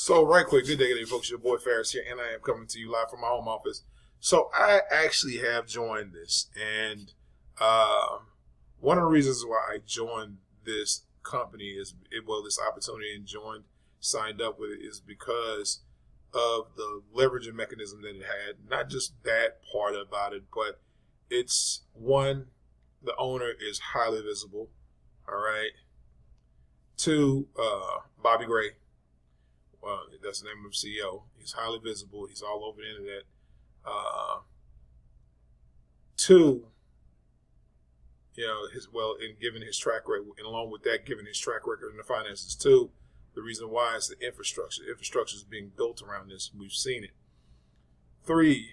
So right quick, good day, folks. Your boy Ferris here, and I am coming to you live from my home office. So I actually have joined this, and one of the reasons why I joined this company this opportunity and signed up with it is because of the leveraging mechanism that it had. Not just that part about it, but it's one, the owner is highly visible. All right. Two, Bobby Gray. Well, that's the name of the CEO. He's highly visible. He's all over the internet. Two, given his track record, and along with that, given his track record in the finances. Two, the reason why is the infrastructure. The infrastructure is being built around this. We've seen it. Three,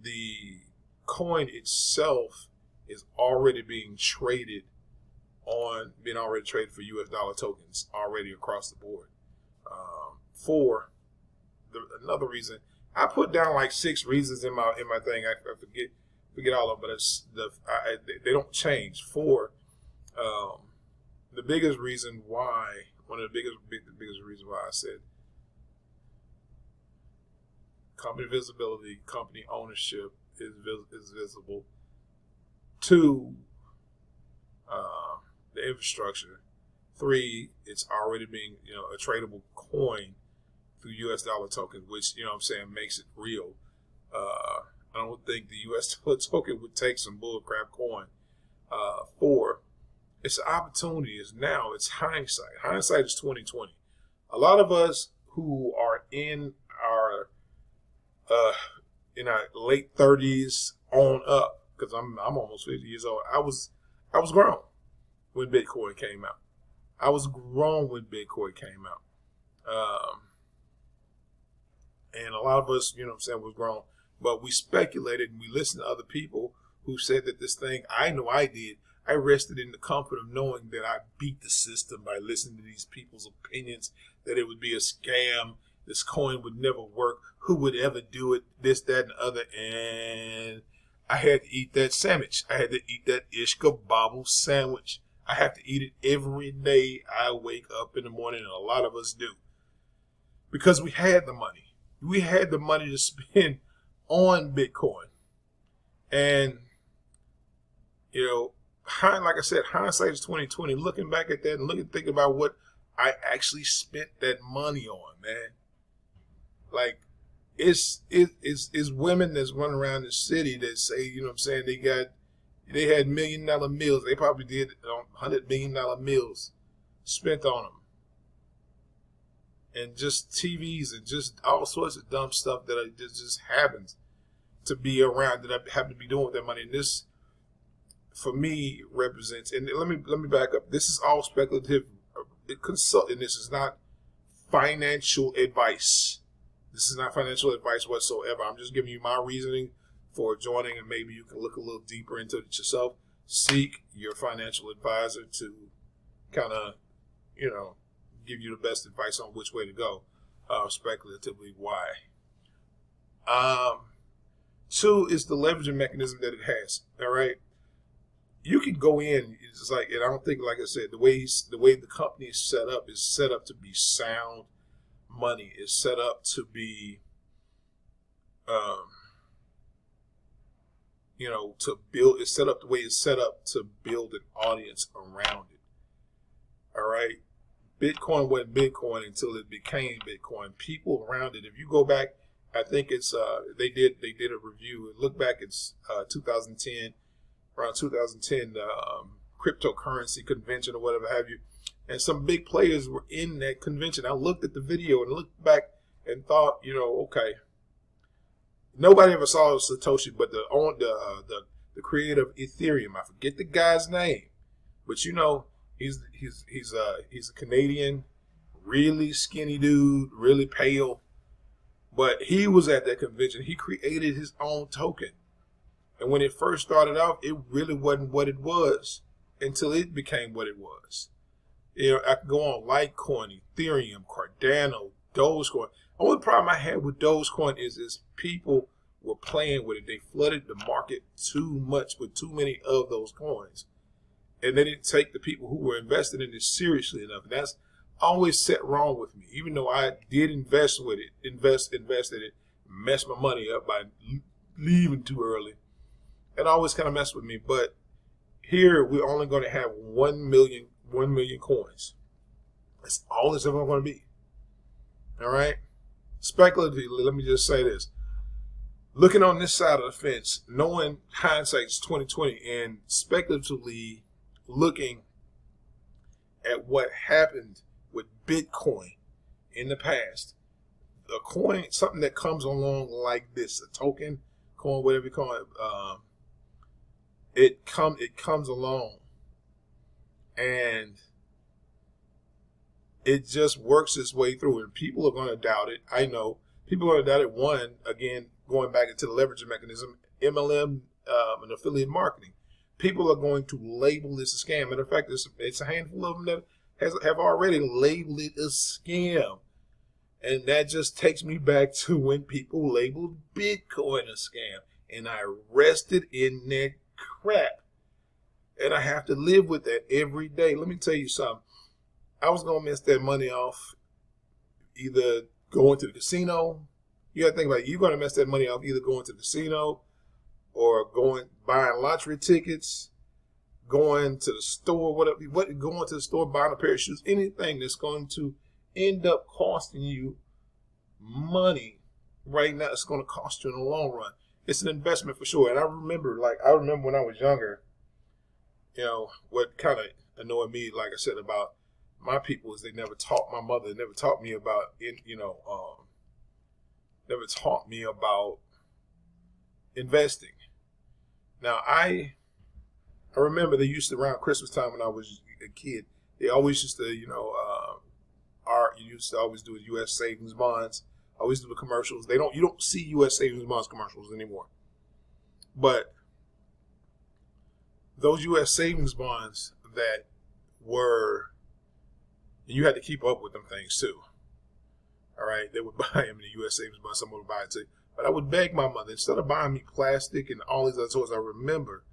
the coin itself is already being traded for U.S. dollar tokens already across the board. Four, another reason, I put down like 6 reasons in my thing. I forget all of them, but they don't change. Four, the biggest reason why, the biggest reason why I said company visibility, company ownership is visible. Two, the infrastructure. Three, it's already being, a tradable coin through U.S. dollar token, which, makes it real. I don't think the U.S. dollar token would take some bullcrap coin. Four, it's an opportunity. It's hindsight. Hindsight is 2020. A lot of us who are in our late 30s on up, because I'm almost 50 years old. I was grown when Bitcoin came out. I was grown when Bitcoin came out. And a lot of us, was grown. But we speculated and we listened to other people who said that this thing, I know I did. I rested in the comfort of knowing that I beat the system by listening to these people's opinions, that it would be a scam. This coin would never work. Who would ever do it? This, that, and the other. And I had to eat that sandwich. I had to eat that ish kebab sandwich. I have to eat it every day I wake up in the morning, and a lot of us do. Because we had the money. We had the money to spend on Bitcoin. And, like I said, hindsight is 2020. Looking back at that and thinking about what I actually spent that money on, man. Like, it's women that's running around the city that say, they had $1 million meals. They probably did $100 million meals spent on them. And just TVs and just all sorts of dumb stuff that just happens to be around that I happen to be doing with that money. And this, for me, represents, and let me back up. This is all speculative consulting. This is not financial advice. This is not financial advice whatsoever. I'm just giving you my reasoning for joining, and maybe you can look a little deeper into it yourself. Seek your financial advisor to kind of, give you the best advice on which way to go, speculatively why. Two is the leveraging mechanism that it has. All right, you can go in. It's like, and I don't think, like I said, the way the company is set up to be sound money. Is set up to be, to build. It's set up the way it's set up to build an audience around it. All right. Bitcoin wasn't Bitcoin until it became Bitcoin. People around it. If you go back, I think it's they did a review. Look back, it's 2010, around 2010, the cryptocurrency convention or whatever have you, and some big players were in that convention. I looked at the video and looked back and thought, okay, nobody ever saw Satoshi, but the creator of Ethereum. I forget the guy's name, but he's a Canadian, really skinny dude, really pale. But he was at that convention. He created his own token. And when it first started off, it really wasn't what it was until it became what it was. I could go on Litecoin, Ethereum, Cardano, Dogecoin. Only problem I had with Dogecoin is people were playing with it. They flooded the market too much with too many of those coins. And they didn't take the people who were invested in it seriously enough. And that's always set wrong with me, even though I did invested it, messed my money up by leaving too early. It always kind of messed with me. But here we're only going to have 1 million coins. That's all it's ever going to be. All right. Speculatively, let me just say this: looking on this side of the fence, knowing hindsight's 2020, and speculatively looking at what happened with Bitcoin in the past, a coin, something that comes along like this, a token, coin, whatever you call it, it comes along, and it just works its way through, and people are going to doubt it. I know people are going to doubt it. One, again, going back into the leveraging mechanism, MLM, and affiliate marketing. People are going to label this a scam. Matter of fact, it's a handful of them that have already labeled it a scam. And that just takes me back to when people labeled Bitcoin a scam. And I rested in that crap. And I have to live with that every day. Let me tell you something. I was going to mess that money off either going to the casino. You got to think about it. You're going to mess that money off either going to the casino or buying lottery tickets, going to the store, going to the store, buying a pair of shoes, anything that's going to end up costing you money right now. It's going to cost you in the long run. It's an investment for sure. And I remember when I was younger, what kind of annoyed me, like I said, about my people is they never taught my mother, never taught me about, never taught me about investing. Now, I remember they used to, around Christmas time when I was a kid, they always used to, you used to always do U.S. savings bonds. Always do the commercials. You don't see U.S. savings bonds commercials anymore. But those U.S. savings bonds that were, you had to keep up with them things too. All right, they would buy them in the U.S. savings bonds. Someone would buy it too. But I would beg my mother, instead of buying me plastic and all these other toys, I remember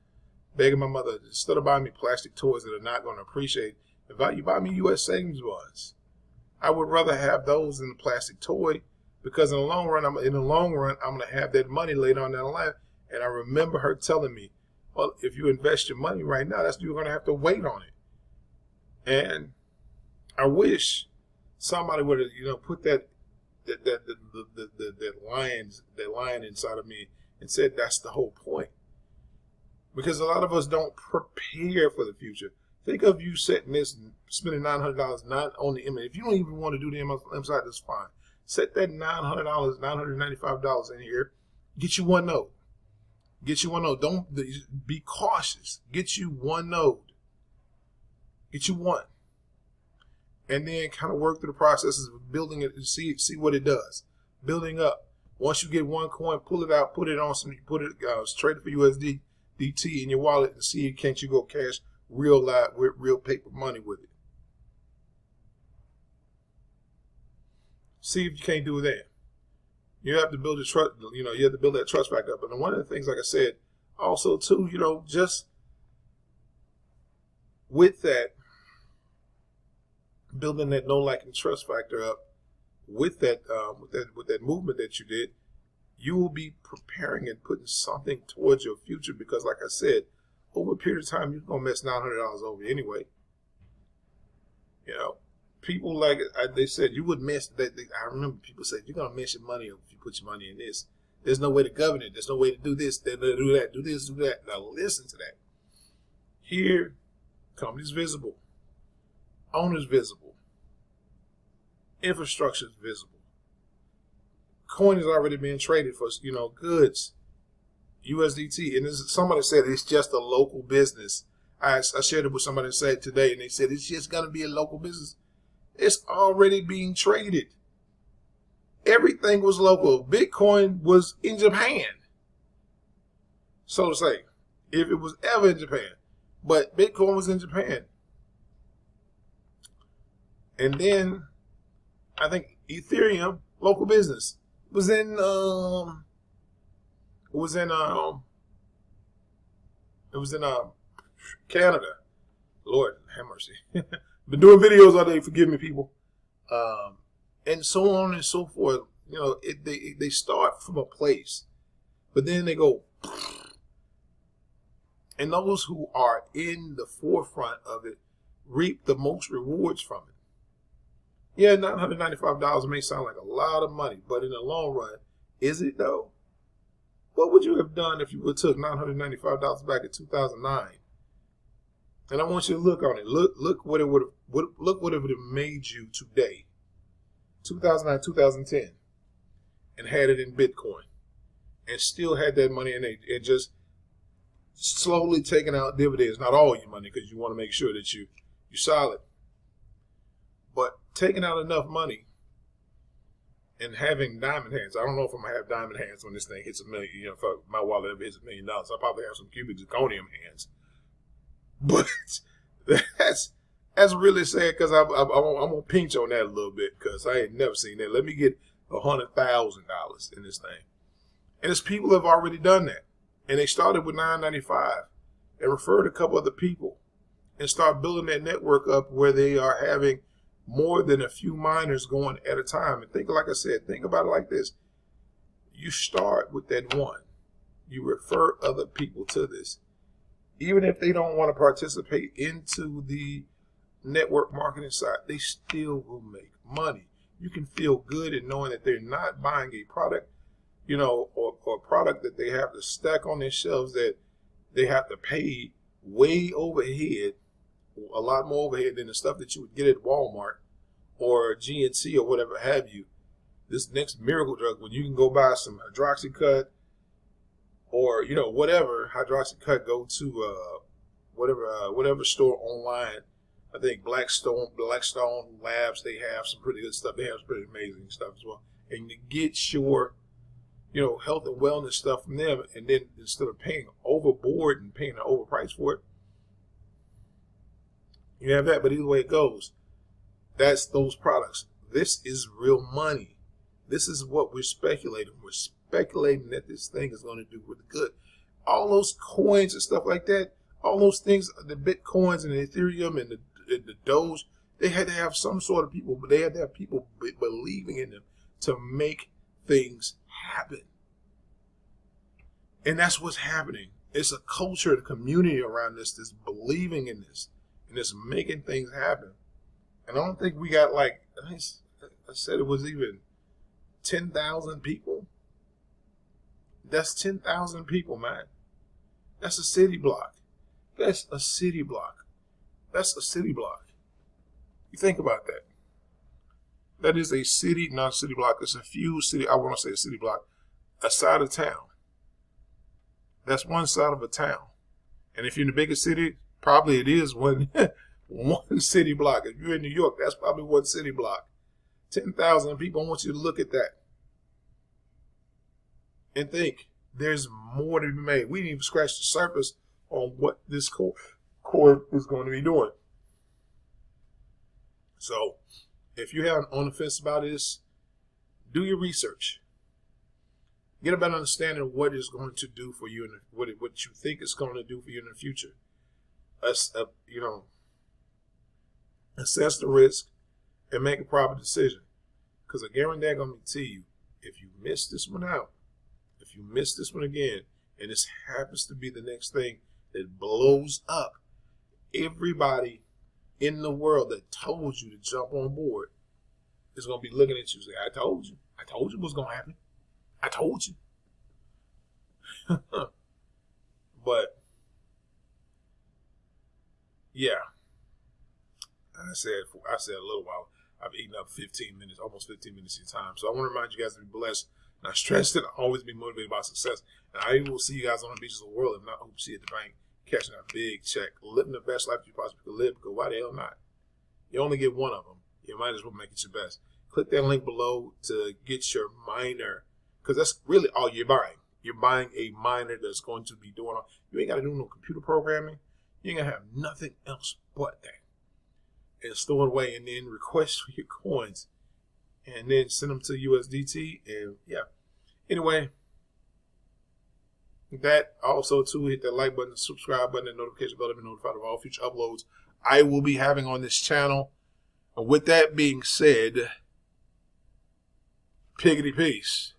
begging my mother, instead of buying me plastic toys that are not going to appreciate, you buy me U.S. savings bonds. I would rather have those than the plastic toy, because in the long run, I'm going to have that money later on down the line. And I remember her telling me, well, if you invest your money right now, you're going to have to wait on it. And I wish somebody would have, put that lion inside of me and said that's the whole point. Because a lot of us don't prepare for the future. Think of you setting this, spending $900 not on the MLM. If you don't even want to do the MLM side, that's fine. Set that $900, $995 in here. Get you one node. Don't be cautious. Get you one node. Get you one. And then kind of work through the processes of building it and see what it does. Building up. Once you get one coin, pull it out, put it trade it for USDT in your wallet and see can't you go cash real paper money with it. See if you can't do that. You have to build a trust. You have to build that trust back up. And one of the things, like I said, also too, just with that, building that know, like, and trust factor up with that movement that you did, you will be preparing and putting something towards your future. Because, like I said, over a period of time, you're gonna mess $900 over anyway. People like they said you would mess that. I remember people said you're gonna mess your money if you put your money in this. There's no way to govern it. There's no way to do this. Do that. Do this. Do that. Now listen to that. Here, companies visible, owners visible, infrastructure is visible. Coin is already being traded for goods, USDT, and somebody said it's just a local business. I shared it with somebody said today, and they said it's just gonna be a local business. It's already being traded. Everything was local. Bitcoin was in Japan, so to say, if it was ever in Japan. But Bitcoin was in Japan. And then I think Ethereum, local business, was in Canada. Lord have mercy. Been doing videos all day. Forgive me, people. and so on and so forth. You know, they start from a place, but then they go, and those who are in the forefront of it reap the most rewards from it. Yeah, $995 may sound like a lot of money, but in the long run, is it though? What would you have done if you would have took $995 back in 2009? And I want you to look on it. Look what it would have. Look what it would have made you today, 2009, 2010, and had it in Bitcoin, and still had that money in it, and just slowly taking out dividends. Not all your money, because you want to make sure that you're solid, but taking out enough money and having diamond hands. I don't know if I'm gonna have diamond hands when this thing hits $1 million. You know, if my wallet ever hits $1 million, I'll probably have some cubic zirconium hands. But that's really sad, because I'm gonna pinch on that a little bit, because I ain't never seen that. Let me get $100,000 in this thing, and it's people have already done that, and they started with $995 and referred a couple other people, and start building that network up where they are having more than a few miners going at a time. And think, like I said, think about it like this. You start with that one. You refer other people to this. Even if they don't want to participate into the network marketing side, they still will make money. You can feel good in knowing that they're not buying a product, you know, or a product that they have to stack on their shelves, that they have to pay way overhead, a lot more overhead than the stuff that you would get at Walmart or GNC or whatever have you. This next miracle drug, when you can go buy some hydroxycut or, you know, whatever hydroxycut, go to whatever store online. I think Blackstone Labs, they have some pretty good stuff. They have some pretty amazing stuff as well. And you get your, you know, health and wellness stuff from them, and then instead of paying overboard and paying an overprice for it, you have that. But either way it goes, that's those products. This is real money. This is what we're speculating. We're speculating that this thing is going to do really good. All those coins and stuff like that, all those things, the Bitcoins and the Ethereum and the Doge, they had to have some sort of people, but they had to have people believing in them to make things happen. And that's what's happening. It's a culture, a community around this that's believing in this, and it's making things happen. And I don't think we got, like, I said it was even 10,000 people. That's 10,000 people, man. That's a city block. That's a city block. That's a city block. You think about that. That is a city, not a city block. It's a few city, I want to say a city block, a side of town. That's one side of a town. And if you're in the biggest city, probably it is one city block. If you're in New York, that's probably one city block. 10,000 people. I want you to look at that and think there's more to be made. We didn't even scratch the surface on what this core is going to be doing. So if you have on the fence about this, do your research. Get a better understanding of what it's going to do for you and what you think it's going to do for you in the future. You know, assess the risk and make a proper decision. Because I guarantee I'm going to tell you, if you miss this one out, if you miss this one again, and this happens to be the next thing that blows up, everybody in the world that told you to jump on board is going to be looking at you and say, I told you what's going to happen. I told you. But yeah, I said a little while. I've eaten up 15 minutes, almost 15 minutes of your time. So I want to remind you guys to be blessed, not stressed, and always be motivated by success. And I will see you guys on the beaches of the world. If not, I hope to see you at the bank, cashing a big check, living the best life you possibly could live. Because why the hell not? You only get one of them. You might as well make it your best. Click that link below to get your miner, because that's really all you're buying. You're buying a miner that's going to be doing all. You ain't got to do no computer programming. You ain't going to have nothing else but that. And store it away, and then request for your coins, and then send them to USDT. And yeah. Anyway, that also too, hit that like button, subscribe button, and notification bell to be notified of all future uploads I will be having on this channel. And with that being said, piggity peace.